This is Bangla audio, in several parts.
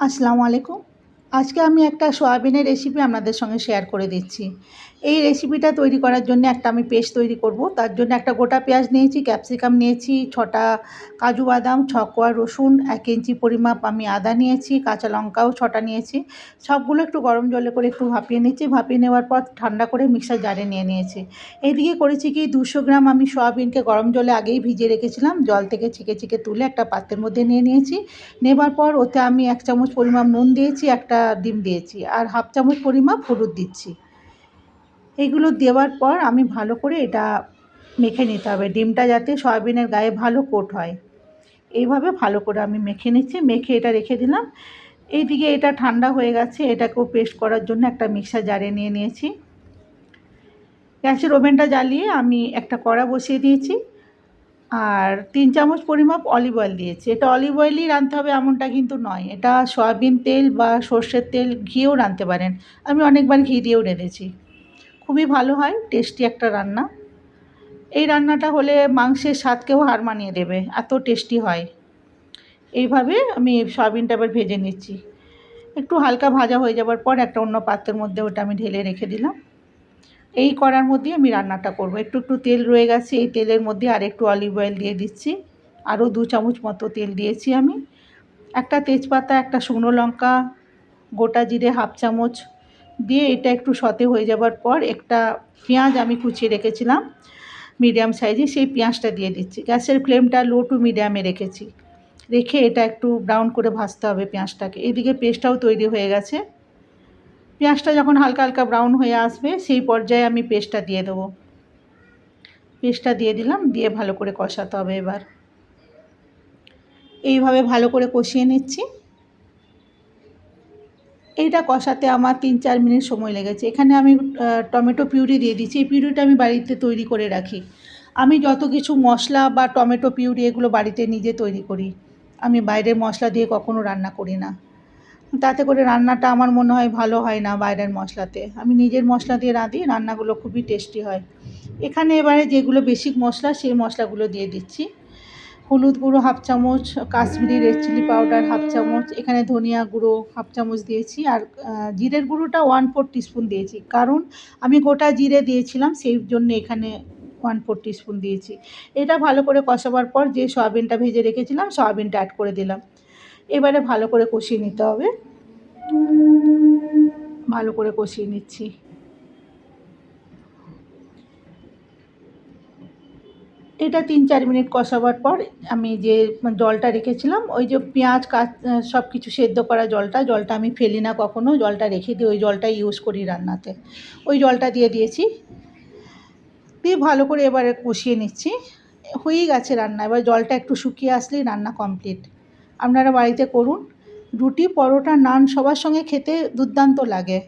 আসসালামু আলাইকুম। আজকে আমি একটা সয়াবিনের রেসিপি আপনাদের সঙ্গে শেয়ার করে দিচ্ছি। এই রেসিপিটা তৈরি করার জন্য আমি পেস্ট তৈরি করব। তার জন্য একটা গোটা পেঁয়াজ নিয়েছি, ক্যাপসিকাম নিয়েছি, ৬টা কাজু বাদাম, ৬ কোয়া রসুন, ১ ইঞ্চি পরিমাপ আমি আদা নিয়েছি, কাঁচা লঙ্কাও ৬টা নিয়েছি। সবগুলো একটু গরম জলে করে একটু ভাপিয়ে নিচ্ছি। ভাপিয়ে নেওয়ার পর ঠান্ডা করে মিক্সার জারে নিয়ে নিয়েছি। এইদিকে করেছি কি ২০০ গ্রাম আমি সয়াবিনকে গরম জলে আগেই ভিজিয়ে রেখেছিলাম। জল থেকে ছেঁকে তুলে একটা পাত্রের মধ্যে নিয়ে নিয়েছি। নেবার পর ওতে আমি ১ চামচ পরিমাপ নুন দিয়েছি, একটা ডিম দিয়েছি আর হাফ চামচ পরিমাপ হলুদ দিচ্ছি। এইগুলো দেওয়ার পর আমি ভালো করে এটা মেখে নিতে হবে। ডিমটা যাতে সয়াবিনের গায়ে ভালো কোট হয়। এইভাবে ভালো করে আমি মেখে নিচ্ছি। মেখে এটা রেখে দিলাম। এইদিকে এটা ঠান্ডা হয়ে গেছে। এটাকেও পেস্ট করার জন্য একটা মিক্সার জারে নিয়ে নিয়েছি। গ্যাসের ওভেনটা জ্বালিয়ে আমি একটা কড়া বসিয়ে দিয়েছি। আর ৩ চামচ পরিমাপ অলিভ অয়েল দিয়েছি। এটা অলিভ অয়েলই রাঁধতে হবে এমনটা কিন্তু নয়। এটা সয়াবিন তেল বা সর্ষের তেল, ঘিয়েও রাঁধতে পারেন। আমি অনেকবার ঘি দিয়েও রেঁধেছি। খুবই ভালো হয়, টেস্টি একটা রান্না। এই রান্নাটা হলে মাংসের স্বাদকেও হার মানিয়ে দেবে, এত টেস্টি হয়। এইভাবে আমি সয়াবিনটা এবার ভেজে নিচ্ছি। একটু হালকা ভাজা হয়ে যাওয়ার পর একটা অন্য পাত্রের মধ্যে ওটা আমি ঢেলে রেখে দিলাম। এই কড়ার মধ্যেই আমি রান্নাটা করব। একটু তেল রয়ে গেছে, এই তেলের মধ্যে আরেকটু অলিভ অয়েল দিয়ে দিচ্ছি। আরও ২ চামচ মতো তেল দিয়েছি আমি। একটা তেজপাতা, একটা শুকনো লঙ্কা, গোটা জিরে হাফ চামচ দিয়ে এটা একটু সতে হয়ে যাবার পর একটা পেঁয়াজ আমি কুচিয়ে রেখেছিলাম মিডিয়াম সাইজে, সেই পেঁয়াজটা দিয়ে দিচ্ছি। গ্যাসের ফ্লেমটা লো টু মিডিয়ামে রেখেছি। রেখে এটা একটু ব্রাউন করে ভাজতে হবে পেঁয়াজটাকে। এদিকে পেস্টটাও তৈরি হয়ে গেছে। পেঁয়াজটা যখন হালকা ব্রাউন হয়ে আসবে সেই পর্যায়ে আমি পেস্টটা দিয়ে দেবো। পেস্টটা দিয়ে দিলাম, দিয়ে ভালো করে কষাতে হবে এবার। এইভাবে ভালো করে কষিয়ে নিচ্ছি। এইটা কষাতে আমার ৩-৪ মিনিট সময় লেগেছে। এখানে আমি টমেটো পিউরি দিয়ে দিচ্ছি। এই পিউরিটা আমি বাড়িতে তৈরি করে রাখি। আমি যত কিছু মশলা বা টমেটো পিউরি এগুলো বাড়িতে নিজে তৈরি করি। আমি বাইরের মশলা দিয়ে কখনো রান্না করি না। তাতে করে রান্নাটা আমার মনে হয় ভালো হয় না বাইরের মশলাতে। আমি নিজের মশলা দিয়ে রাঁধি, রান্নাগুলো খুবই টেস্টি হয়। এখানে এবারে যেগুলো বেসিক মশলা সেই মশলাগুলো দিয়ে দিচ্ছি। হলুদ গুঁড়ো হাফ চামচ, Kashmiri red chilli powder half চামচ, এখানে ধনিয়া গুঁড়ো হাফ চামচ দিয়েছি আর জিরের গুঁড়োটা 1/4 টিস্পুন দিয়েছি। কারণ আমি গোটা জিরে দিয়েছিলাম, সেই জন্য এখানে 1/4 টিস্পুন দিয়েছি। এটা ভালো করে কষাবার পর যে সয়াবিনটা ভেজে রেখেছিলাম সয়াবিনটা অ্যাড করে দিলাম। এবারে ভালো করে কষিয়ে নিতে হবে। ভালো করে কষিয়ে নিচ্ছি। এটা ৩-৪ মিনিট কষাবার পর আমি যে জলটা রেখেছিলাম, ওই যে পেঁয়াজ সব কিছু সেদ্ধ করা জলটা আমি ফেলি না কখনো। জলটা রেখে দিই, ওই জলটাই ইউজ করি রান্নাতে। ওই জলটা দিয়ে দিয়েছি। দিয়ে ভালো করে এবারে কষিয়ে নিচ্ছি। হয়েই গেছে রান্না। এবার জলটা একটু শুকিয়ে আসলেই রান্না কমপ্লিট। আপনারা বাড়িতে করুন। রুটি, পরোটা, নান সবার সঙ্গে খেতে দুর্দান্ত লাগে।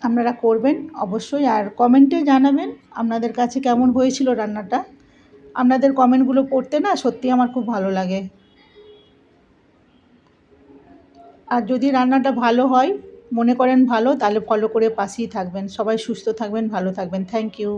আপনারা করবেন অবশ্যই, আর কমেন্টে জানাবেন আপনাদের কাছে কেমন হয়েছিল রান্নাটা। আপনাদের কমেন্টগুলো পড়তে না সত্যিই আমার খুব ভালো লাগে। আর যদি রান্নাটা ভালো হয়, মনে করেন ভালো, তাহলে ফলো করে পাশেই থাকবেন। সবাই সুস্থ থাকবেন, ভালো থাকবেন। Thank you.